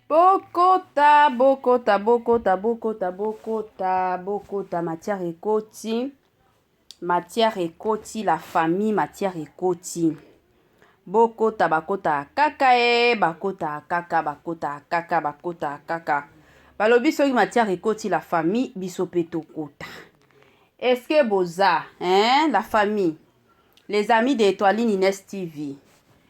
Bokota, bokota, bokota, bokota, bokota, bokota, matière ekoti. Matière ekoti, la famille, matière ekoti. Bokota, bakota, kaka bakota, kaka, bakota, kaka, bakota, kaka. Balobi soki matière ekoti, la famille, biso peto kota. Est-ce que boza, la famille, les amis d'Étoiline Inès TV,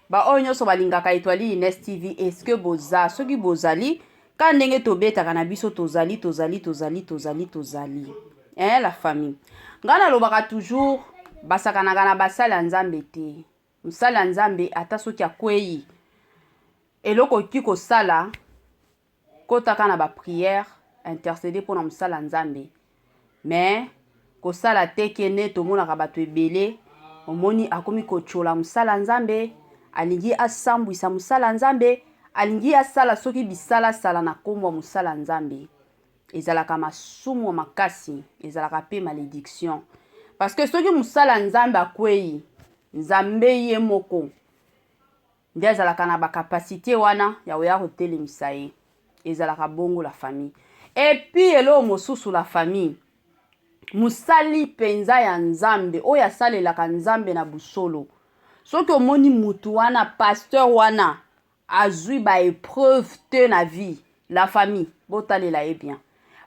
ba oyo nyonso balingaka Étoiline Inès TV, est-ce que boza, soki bozali, ka ndenge tobetaka na biso tozali. La famille. Ngana lobaka toujours, basakanaka na basala nzambe te. Musala nzambe ata soki akwei. Eloko ki kosala, kotaka na ba prière, intercéder pour na musala nzambe. Mais kosala tekene tomonaka bato ebele, omoni akomi kochola musala nzambe, alingi asambwisa musala nzambe, alingi asala soki bisala sala na kombo musala nzambe. Ezalaka masumu makasi, ezalaka pe malédiction. Parce que soki musala nzambe akwei, nzambe ye moko, nde ezalaka na ba capacité wana ya oya kotelemisa ye. Ezalaka bongo la famille. Et puis elo mosusu la famille. Musali penza ya nzambe oyo asalelaka nzambe na busolo. Soki omoni mutu wana pasteur wana azui ba épreuve te na vie, la famille botalela ye bien.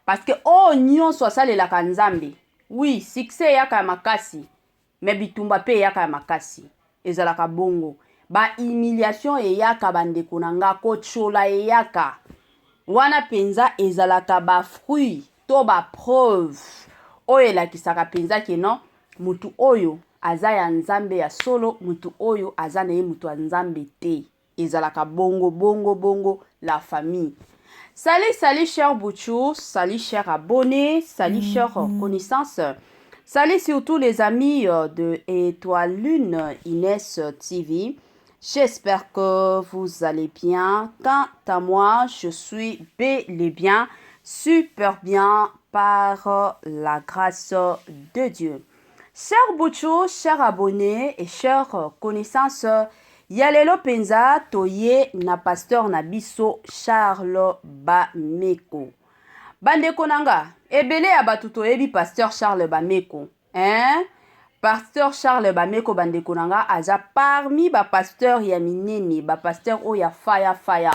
Parce que oh nyonso asalelaka nzambe. Oui, succès yaka makasi, mais bitumba pe yaka makasi. Ezalaka bongo. Ba humiliation eyaka bandeko nanga kochola eyaka. Wana penza ezalaka ba fruit to ba preuve. Oyo elakisaka penza ke non, mutu oyo aza ya nzambe ya solo, mutu oyo aza na ye mutu ya nzambe te. Ezalaka bongo la famille. Salut chers Bouchou, salut chers abonnés, salut chers connaissances, salut surtout les amis de Étoiline Inès TV. J'espère que vous allez bien. Quant à moi, je suis bel et bien, super bien par la grâce de Dieu. Chers Bouchou, chers abonnés et chers connaissances, Yalelo penza toye na pasteur na biso Charles Bameko. Bandeko nanga, ebele ya batuto ebi pasteur Charles Bameko. Pasteur Charles Bameko bandeko nanga aza parmi ba pasteur ya minene, ba pasteur o ya faya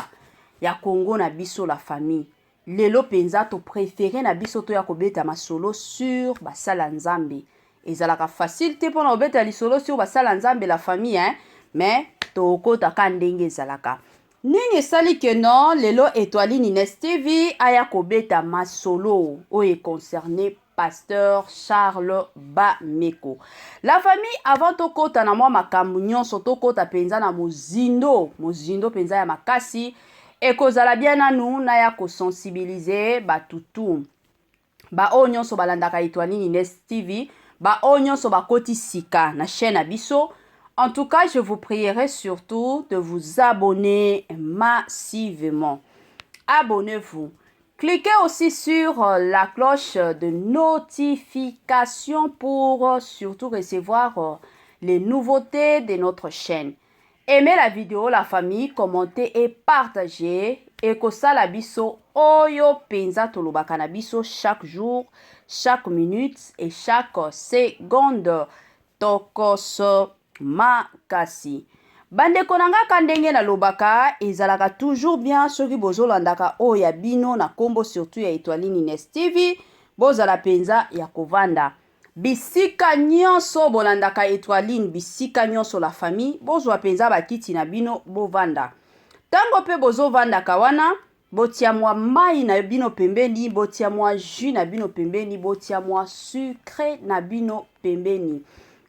ya Congo na biso la famille. Lelo penza to préféré na biso to ya kobeta masolo sur basala nzambe. Ezalaka facile te pona obeta lisolo sur basala nzambe la famille, mais toko taka ndenge zalaka. Nini sali que non, lelo Étoiline Inès TV aya kobeta masolo oye concerné pasteur Charles Bameko. La famille avant tokota na mwa makambu nyonso tokota penza na mozindo penza ya makasi ekozala bien nanu na ya kosensibiliser batutu. Ba o nyonso balandaka Étoiline Inès TV, ba o nyonso bakoti sika na chaîne abiso. En tout cas, je vous prierai surtout de vous abonner massivement. Abonnez-vous. Cliquez aussi sur la cloche de notification pour surtout recevoir les nouveautés de notre chaîne. Aimez la vidéo, la famille, commentez et partagez. Et que ça la biso oyo penza tolobaka na biso chaque jour, chaque minute et chaque seconde. Tokoso makasi. Bandeko nanga kandenge na lobaka ezalaka toujours bien soki bozolandaka oyo ya bino na kombo surtout ya Étoiline Inès TV bozala penza ya kovanda. Bisika nyonso bolandaka Étoiline, bisika nyonso la famille bozwa penza bakiti na bino bovanda. Tango pe bozovanda kawana botia mwa mai na bino pembeni, botia mwa jus na bino pembeni, botia mwa sucre na bino pembeni.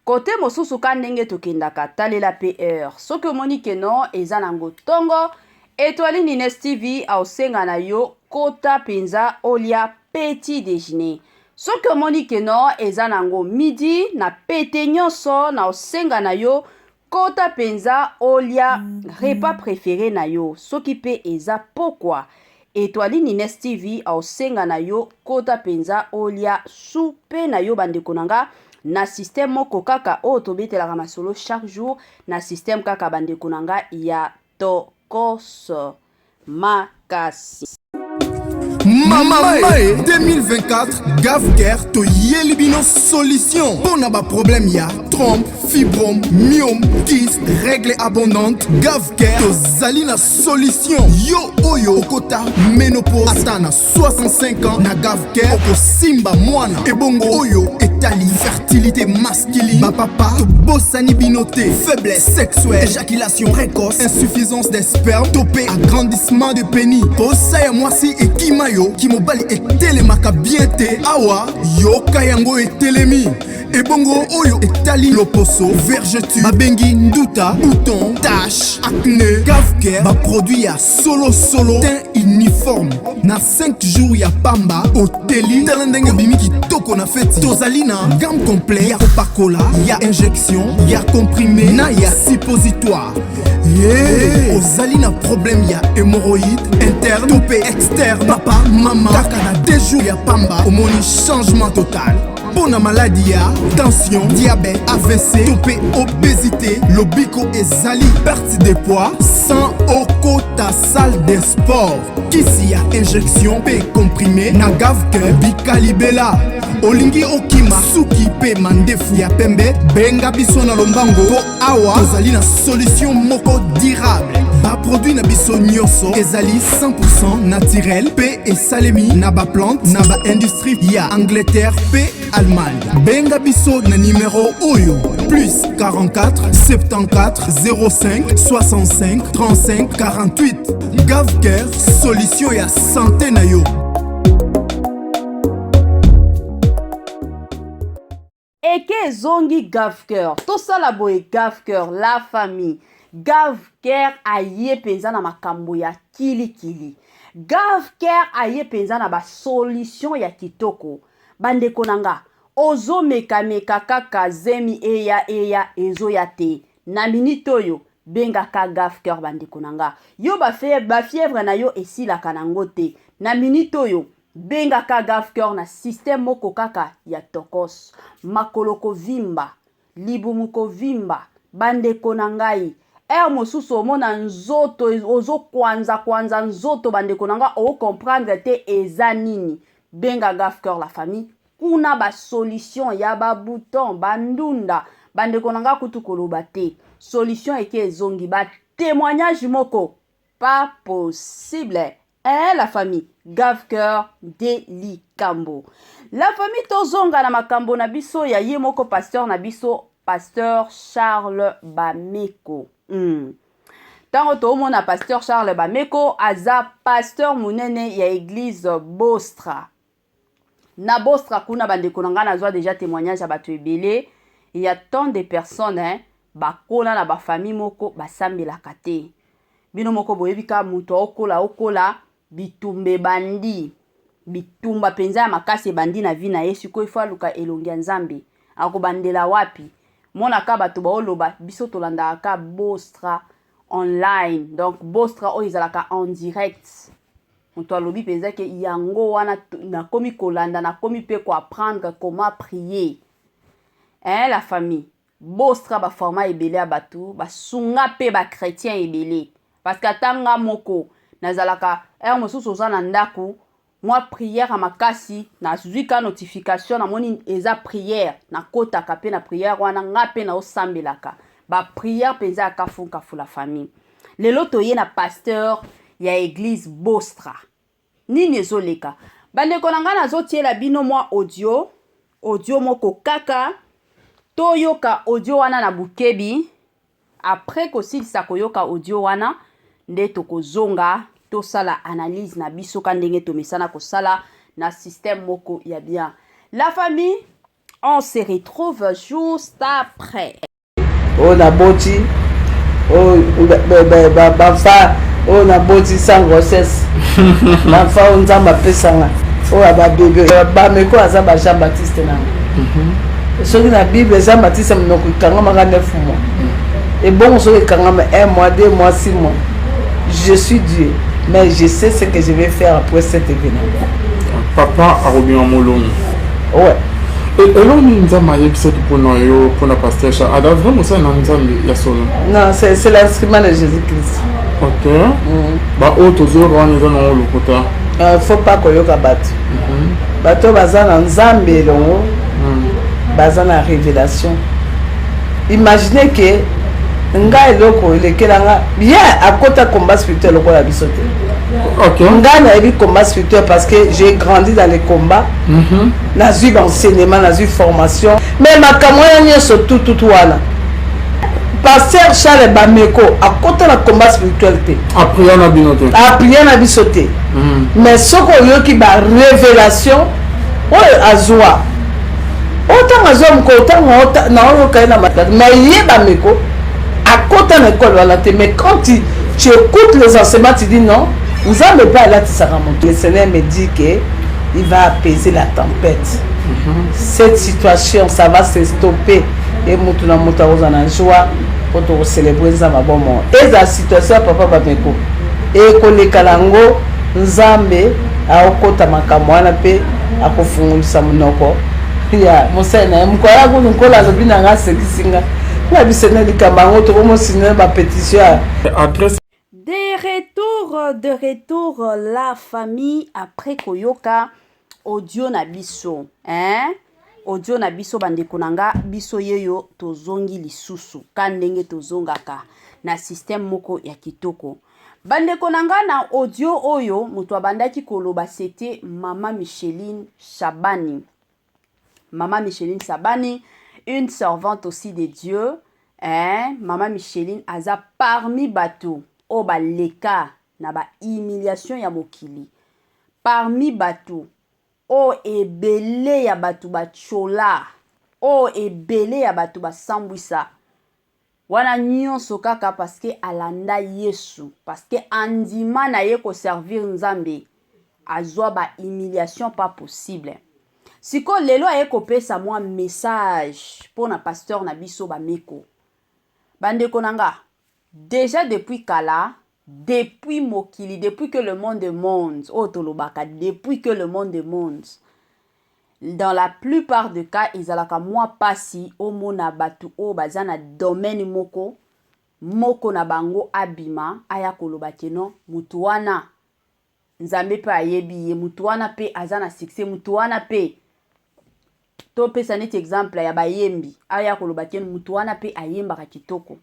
Kote mosusu ka ndenge tokendaka talela PR. Soki omoni ke non eza nango tongo, Étoiline Inès TV aosenga na yo kota penza olia petit déjeuner. Soki omoni ke non eza nango midi na pete nyonso na osenga na yo kota penza olia repas préféré na yo. Soki pe eza pokwa Étoiline Inès TV aosenga na yo kota penza olia soupe na yo bandeko nanga. Na système moko kaka o tobetelaka masolo chaque jour na système kaka bandeko nanga ya tokoso. makasi. Mamae 2024 Gavker to Yelibino solution. Pour n'a pas problème ya trompe, fibrome, myome, kyste, règle abondante. Gavker to Zalina solution. Yo oyo okota ménopause atana 65 ans na Gavker oko simba mwana. Ebongo oyo etali fertilité masculine. Ma papa to bossani binoté, faiblesse sexuelle, éjaculation précoce, insuffisance des spermes, topé agrandissement de pénis. Bossa moi si et kimayo ki mobali etelemaka bien te awa yoka yango etelemi ebongo oyo etali loposo vergeture babengi nduta bouton tache acné Gavker ba produit ya solo teint uniforme na 5 jours ya pamba oteli talendenge bimi kitoko na feti tozali na gamme complet ya kopakola ya injection ya comprimé na ya suppositoire. Ozali na problème ya hémorroïde interne topé externe papa maman kaka na 2 jours ya pamba omoni changement total. Pour la maladie ya tension diabète AVC topé obésité lobiko ezali perte de poids sans okota salle de sport kisi ya injection pe comprimé na Gavker bikalibela olingi okima suki pe mandefu ya pembe benga biso na lombango po awa tozali na solution moko durable ba produit na biso nyonso ezali 100% naturel pe esalemi na ba plante na ba industrie ya Angleterre pe Allemagne. Benga biso na numéro oyo plus 44 74 05 65 35 48. Gavker solution ya santé na yo. Eke zongi Gavker tosala boye Gavker la famille Gavker aye penza na makambo ya kilikili. Gavker aye penza na ba solution ya kitoko. Bandeko nanga ozo meka kaka zemi eya ezo ya te na minute oyo benga ka Gavker bandeko nanga yo ba fièvre na yo esila kanango te na minute oyo benga ka Gavker na système moko kaka ya tokos makoloko vimba libumuko vimba bandeko nangai mosusu omona nzoto ozo kwanza nzoto bandeko nanga o comprendre te eza nini benga Gavker la famille kuna ba solution ya ba bouton bandunda bandeko nanga kutu koloba te solution eke ezongi ba témoignage moko pas possible la famille Gavker de Likambo la famille tozonga na makambo na biso ya ye moko pasteur na biso pasteur Charles Bameko tango tomona pasteur Charles Bameko aza pasteur munene ya église Bostra na Bostra kuna bandeko nanga nazwa déjà témoignage ya bato ebele il y a tant de personnes bakona na ba famille moko basambelaka te bino moko boyebika muto okola bitumbe bandi bitumba penza ya makasi bandi na vi na yesu ko ifo aluka elongi ya nzambe akobandela wapi mona ka bato baoloba biso tolandaka ka Bostra online donc Bostra o izalaka en direct muto alobi penza ke yango wana na komi kolanda na komi pe ko apprendre comment prier la famille Bostra ba format ebele abatu ba sunga pe ba chrétien ebele parce que tanga moko nazalaka mosusu oza na ndaku moi prière à makasi na zuika notification na moni eza prière na kota kapé na prière wana ngape na osambelaka ba prière penza akafunka fu la famille lelo toye na pasteur ya église Bostra nini ezoleka bandeko nanga nazotiela bino mwa audio moko kaka toyoka audio wana na bukebi après kosilisa koyoka audio wana nde tokozonga tosala analyse na biso ka ndenge tomesana kosala na système moko ya bien la famille on se retrouve juste après na boti bafa na boti sans grossesse bafa nzamba pesanga ba bébé Bameko aza ba Jean Baptiste na soki na Bible Jean Baptiste mnoko kangama ka 9 mois et bon soki kangama 1 mois 2 mois 6 mois je suis Dieu mais je sais ce que je vais faire après cet événement. Papa a remis en molon. Ouais. Et là, nous avons dit pour la pasteur. Ada vraiment ça, nous avons dit. Non, c'est l'instrument de Jésus-Christ. Ok. Bah, autre chose, on est dans le côté. Faut pas koyoka bato. Bato baza na nzambe elongo. Baza na révélation. Imaginez que nga eloko elekelanga bien à côté combat spirituel lokola biso te. Ok. Nga na ebi combat spirituel parce que j'ai grandi dans les combats. Na zui enseignement, na zui formation. Mais makambo wana nyonso tout wana. Pasteur Charles Bameko à côté na combat spirituel te. Après on a bien noté. Après na biso te. Mais ce qu'on yoki ba révélation oyo azwa. Autant azwa mko autant na oyo kaina mataka. Mais yeba meko à côté na école wala te. Mais quand tu écoutes les enseignements, tu dis non, vous n'allez pas là tu seras monté. Le Seigneur me dit que il va apaiser la tempête. Cette situation ça va se stopper et mutuna mutaoza na joie pour te célébrer ça ma bon moment. Et la situation papa Bameko et koleka lango nzambe aokota makambo wana pe akofungulisa munoko ya mosena mkoya ko nkola lobi na nga sekisinga na bisena likambango to mo signer ba pétition. Adresse. De retour la famille après koyoka audio na biso audio na biso bandeko nanga biso yeyo tozongi lisusu ka ndenge tozongaka na système moko ya kitoko bandeko nanga na audio oyo mutu abandaki koloba c'était Maman Micheline Shabani. Maman Micheline Shabani, une servante aussi de Dieu. Maman Micheline aza parmi bateau o baleka na ba humiliation ya mokili. Parmi bateau o ebele ya batu bachola, o ebele ya batu basambwisa. Wana nyonso kaka parce que alanda Yesu, parce que andima na ye ko servir Nzambe, azwa ba humiliation pas possible. Siko lelo aye kopesa moi message pour na pasteur na biso Bameko. Bandeko nanga, déjà depuis kala, depuis mokili, depuis que le monde est monde, depuis que le monde est monde, dans la plupart des cas, ils alaka moi pasi au mona batu o bazana domaine moko na bango abima aya koloba keno mutuana nzambe pe ayebi ye mutuana pe azana succès mutuana pe to pesa net exemple ya bayembi aya koloba keno mutuana pe ayemba kitoko.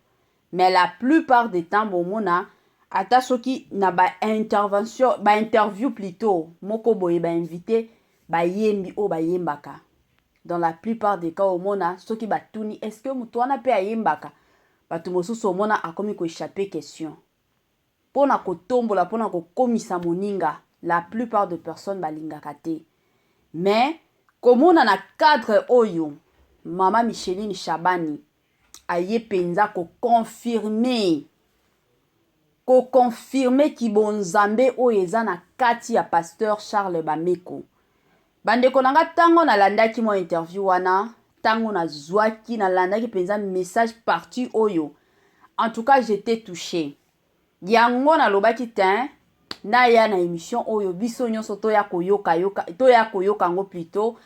Mais la plupart des temps bomona ata soki na ba intervention ba interview plutôt moko boye ba invité bayembi o bayembaka. Dans la plupart des cas omona soki batuni est-ce que mutuana pe ayembaka batu mosusu omona akomi ko échapper question pona ko tombola pona ko komisa moninga. La plupart de personnes balingaka te. Mais komona na cadre oyo Maman Micheline Shabani aye penza ko confirmer ki bonzambe oyo eza na kati ya pasteur Charles Bameko. Bandeko nanga tango na landaki mo interview wana, tango na zwaki na landaki penza message parti oyo. En tout cas, j'étais touché. Yango na lobaki ten na ya na émission oyo biso nyonso to ya koyoka ngo plutôt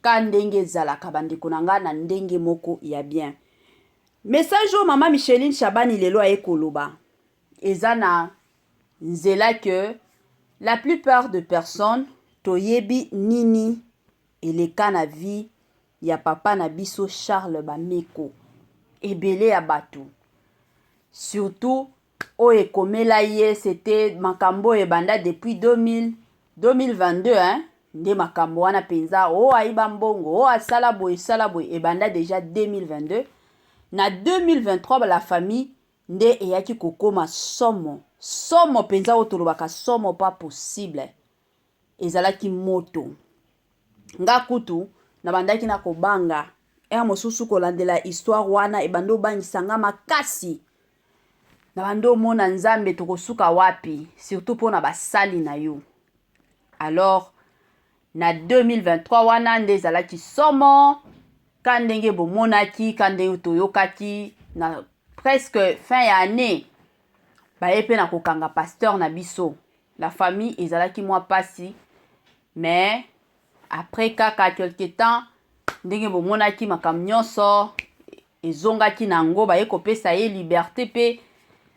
ka ndenge zalaka bandeko nanga na ndenge moko ya bien. Message o Maman Micheline Shabani lelo aye koloba. Ezana nzela que la plupart de personnes toyebi nini eleka na vie ya papa na biso Charles Bameko ebele ya bato. Surtout o ekomela ye c'était makambo ebanda depuis 2022 nde makambo wana penza o aiba mbongo o asala boy ebanda déjà 2022. Na 2023 la famille nde eyaki kokoma somo penza otolobaka somo pas possible ezalaki moto nga kutu na bandaki na kobanga mosusu kolandela histoire wana ebando bangisanga makasi na bando mona nzambe tokosuka wapi surtout pona basali na yo. Alors na 2023 wana nde ezalaki somo kandenge bomonaki kandenge toyokaki na presque fin ya année bayepe na kokanga pasteur na biso. La famille ezalaki moi pasi mais après kaka quelque temps ndenge bomonaki makam nyonso ezongaki nango baye kopesa ye liberté pe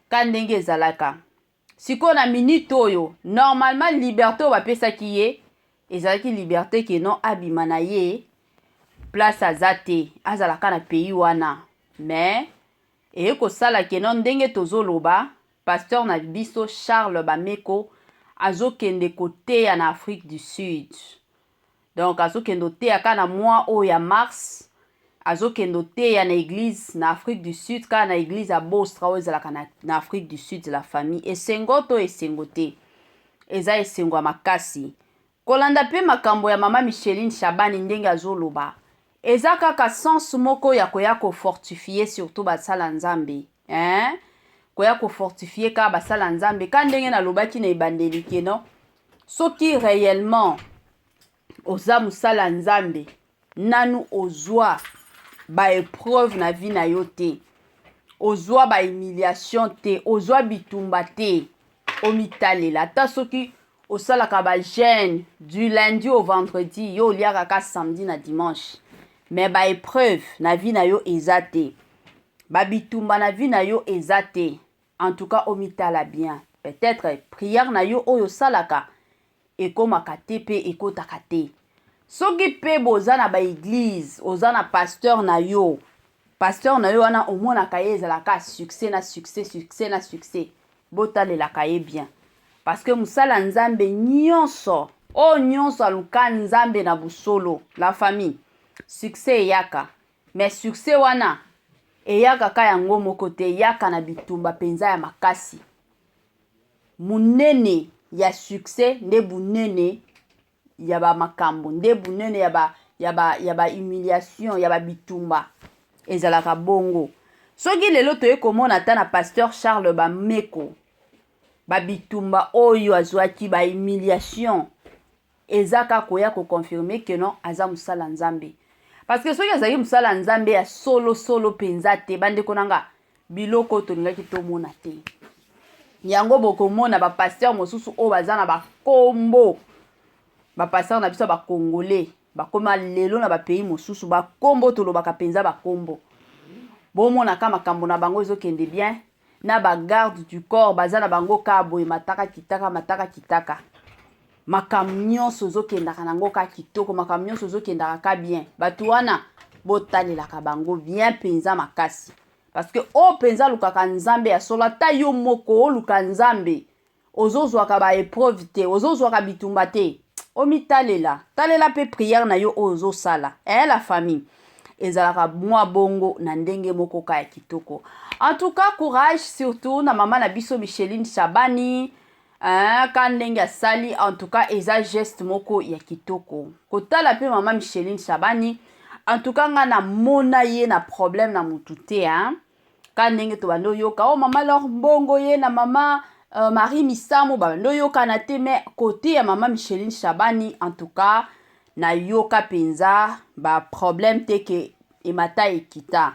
kandenge ezalaka. sikoyo na minute oyo normalement liberté oyo bapesaki ye ezalaki liberté ke non abima na ye place aza te azalaka na pays wana mais eye kosala ke non ndenge tozoloba pasteur na biso Charles Bameko azokende koteya na Afrique du Sud. Donc azokende oteya ka na mois oyo ya mars azokende oteya na église na Afrique du Sud ka na église ya Bostra oyo ezalaka na Afrique du Sud la famille esengo to esengo te eza esengo ya makasi kolanda pe makambo ya mama Micheline Shabani ndenge azoloba eza kaka sens moko ya koya kofortifier surtout basala nzambe koya kofortifier ka basala nzambe ka ndenge nalobaki na ebandeli keno soki réellement oza musala nzambe nanu ozwa ba épreuve na vie na yo te ozwa ba humiliation te ozwa bitumba te omitalela ata soki osalaka ba jeûne du lundi au vendredi yo oliaka ka samedi na dimanche mais ba épreuve na vie na yo eza te ba bitumba na vie na yo eza te en tout cas omitala bien peut-être prière na yo oyo salaka ekomaka te pe ekotaka te soki pe boza na ba église oza na pasteur na yo wana omonaka ye ezalaka succès na succès botalelaka ye bien parce que musala nzambe nyonso nyonso aluka nzambe na busolo la famille succès eyaka mais succès wana eyaka ka yango moko te eyaka na bitumba penza ya makasi munene ya succès nde bunene ya ba makambo nde bunene ya ba humiliation ya ba bitumba ezalaka bongo soki lelo toye komona ata na pasteur Charles Bameko ba bitumba oyo azwaki ba humiliation ezaka koya ko confirmer que non aza musala nzambe parce que soki azaki musala nzambe ya solo penza te bande konanga biloko tolingaki tomona te yango bokomona ba pasteur mosusu o baza na ba kombo ba pasteur na biso ba congolais bakoma lelo na ba pays mosusu ba kombo tolobaka penza ba kombo bomona ka makambo na bango ezokende bien na ba garde du corps baza na bango ka boye mataka kitaka makambo nyonso ezokendaka nango ka kitoko makambo nyonso ezokendaka ka bien bato wana botalelaka bango bien penza makasi parce que penza lukaka nzambe ya solo ata yo moko oluka nzambe ozozwaka ba épreuve te ozozwaka bitumba te omitalela talela pe prière na yo ozosala la famille ezalaka mwa bongo na ndenge moko ka ya kitoko. En tout cas courage surtout na mama na biso Micheline Shabani ka ndenge asali en tout cas eza geste moko ya kitoko kotala pe mama Micheline Shabani en tout cas nga na mona ye na problème na mutu te ka ndenge to bando yoka mama lor bongo ye na mama Marie Misamo bando yoka na te mais côté ya mama Micheline Shabani en tout cas na yoka penza ba problème te ke emata ekita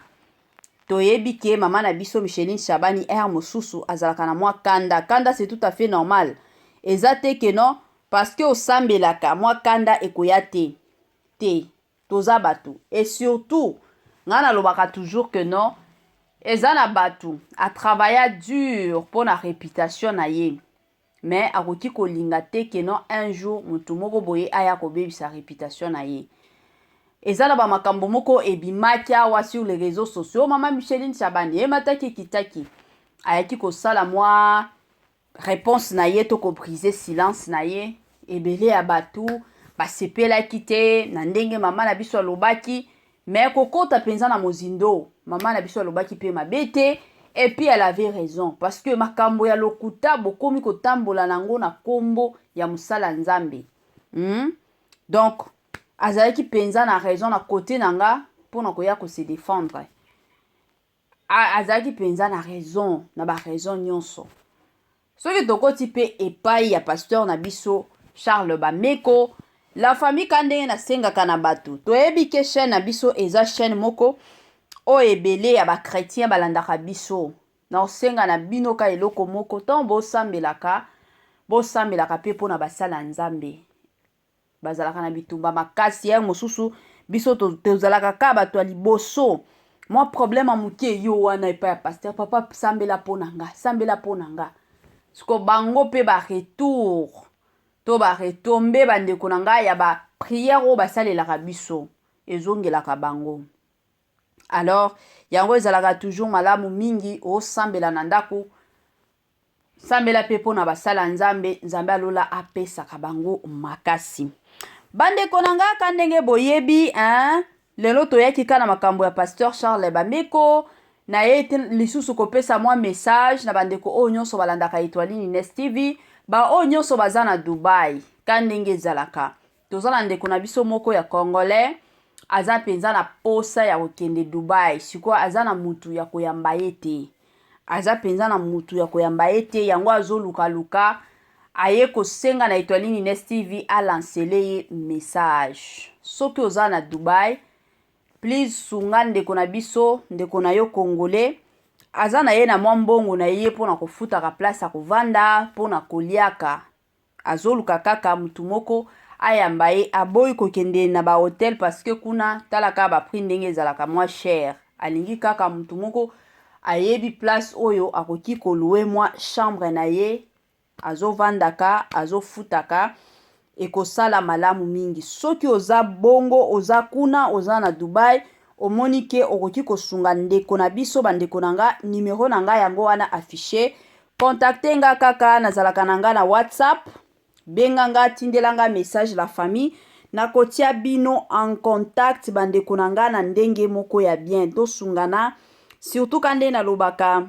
toyebi ke mama na biso Micheline Shabani mosusu azalaka na mwa kanda c'est tout à fait normal eza te ke non parce que osambelaka mwa kanda ekoya te toza batu et surtout ngana lobaka toujours que non eza na batu a travailler dur pour na réputation na ye mais akoki kolinga te ke non un jour mutu moko boye aya kobebisa réputation na ye ezala ba makambo moko ebimaki awa sur les réseaux sociaux mama Micheline Shabani emataki kitaki ayaki kosala mwa réponse na ye to ko briser silence na ye ebele ya batu basepelaki te na ndenge mama na biso alobaki mais kokota penza na mozindo mama na biso alobaki pe mabete et puis elle avait raison parce que makambo ya lokuta bokomi kotambola nango na kombo ya musala nzambe donc azalaki penza na raison na côté nanga pona koya ko se défendre azalaki penza na raison na ba raison nyonso soki tokoti pe epai ya pasteur na biso Charles Bameko la famille kande na sengaka na bato toyebi ke chaîne na biso eza chaîne moko o ebele ya ba chrétien balandaka biso na senga na bino ka eloko moko ton bosambelaka pe pona basala nzambe bazalaka na bitumba makasi ya mosusu biso tozalaka ka bato ya liboso moi problème amuke yo wana epa ya pasteur papa sambela pona nga siko bango pe ba retour to ba retombe bandeko na ngai ya ba prière oyo basalelaka biso ezongelaka bango. Alors yango ezalaka toujours malamu mingi osambela na ndako sambela pe mpona basala nzambe nzambe alola apesaka bango makasi. Bandeko na ngai ka ndenge boyebi lelo toyaki ka na makambo ya Pasteur Charles Bameko na ye lisusu kopesa mwa message na bandeko oyo nyonso balandaka Étoile Ines TV ba oyo nyonso baza na Dubai ka ndenge ezalaka. Toza na ndeko na biso moko ya Congolais aza penza na posa ya kokende Dubai siko aza na mutu ya koyamba ye te. Aza penza na mutu ya koyamba ye te yango azoluka aye kosenga na Étoile Ines TV alancele ye message. Soki oza na Dubai please sunga ndeko na biso ndeko na yo Congolais aza na ye na mwa mbongo na ye pona kofutaka place ya kovanda pona koliaka azoluka kaka mutu moko ayamba ye aboyi kokende na ba hotel parce que kuna talaka ba prix ndenge ezalaka mwa cher alingi kaka mutu moko ayebi place oyo akoki koluwe mwa chambre na ye azovandaka azofutaka ekosala malamu mingi. Soki oza bongo oza kuna oza na Dubai omoni ke okoki kosunga ndeko na biso bandeko na nga numero na nga yango wana affiché. Contacte nga kaka nazalaka na nga na WhatsApp benga nga tindela nga message la famille na kotia bino en contact bandeko na nga na ndenge moko ya bien tosungana surtout kande na lobaka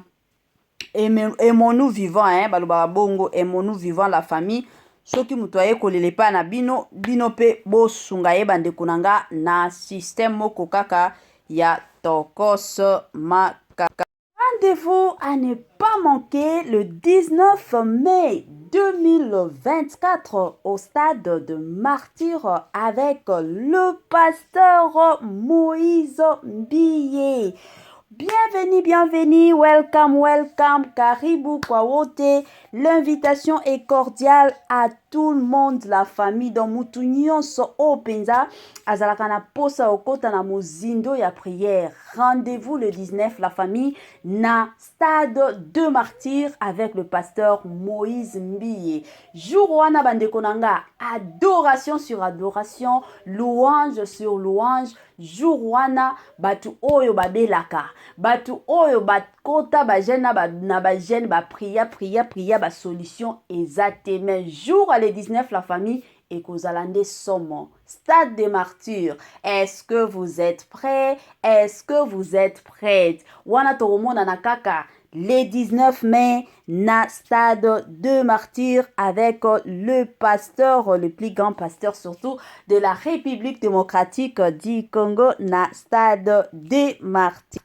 aimons-nous vivant balobaka bongo aimons-nous vivant la famille. Soki mutu aye kolele pa na bino pe bosunga ye bandeko na nga na système moko kaka ya tokos makaka. Rendez-vous à ne pas manquer le 19 mai 2024 au stade de Martyrs avec le pasteur Moïse Mbiye. Bienvenue, welcome, karibu kwa wote. L'invitation est cordiale à tout le monde, la famille dans mutu nyonso openza azalaka na posa okota na mozindo ya prière. Rendez-vous le 19 la famille na stade de Martyrs avec le pasteur Moïse Mbiye. Jour wana bandeko nanga, adoration sur adoration, louange sur louange. Jour wana batu oyo babelaka, batu oyo bakota bajena na bajene ba priya ba solution exactement. Jour à le 19 la famille et kozalande somo. Stade des Martyrs. Est-ce que vous êtes prêts? Est-ce que vous êtes prêtes? Wana toromona na kaka le 19 mai na stade de Martyrs avec le pasteur, le plus grand pasteur surtout de la République démocratique du Congo na stade de Martyrs.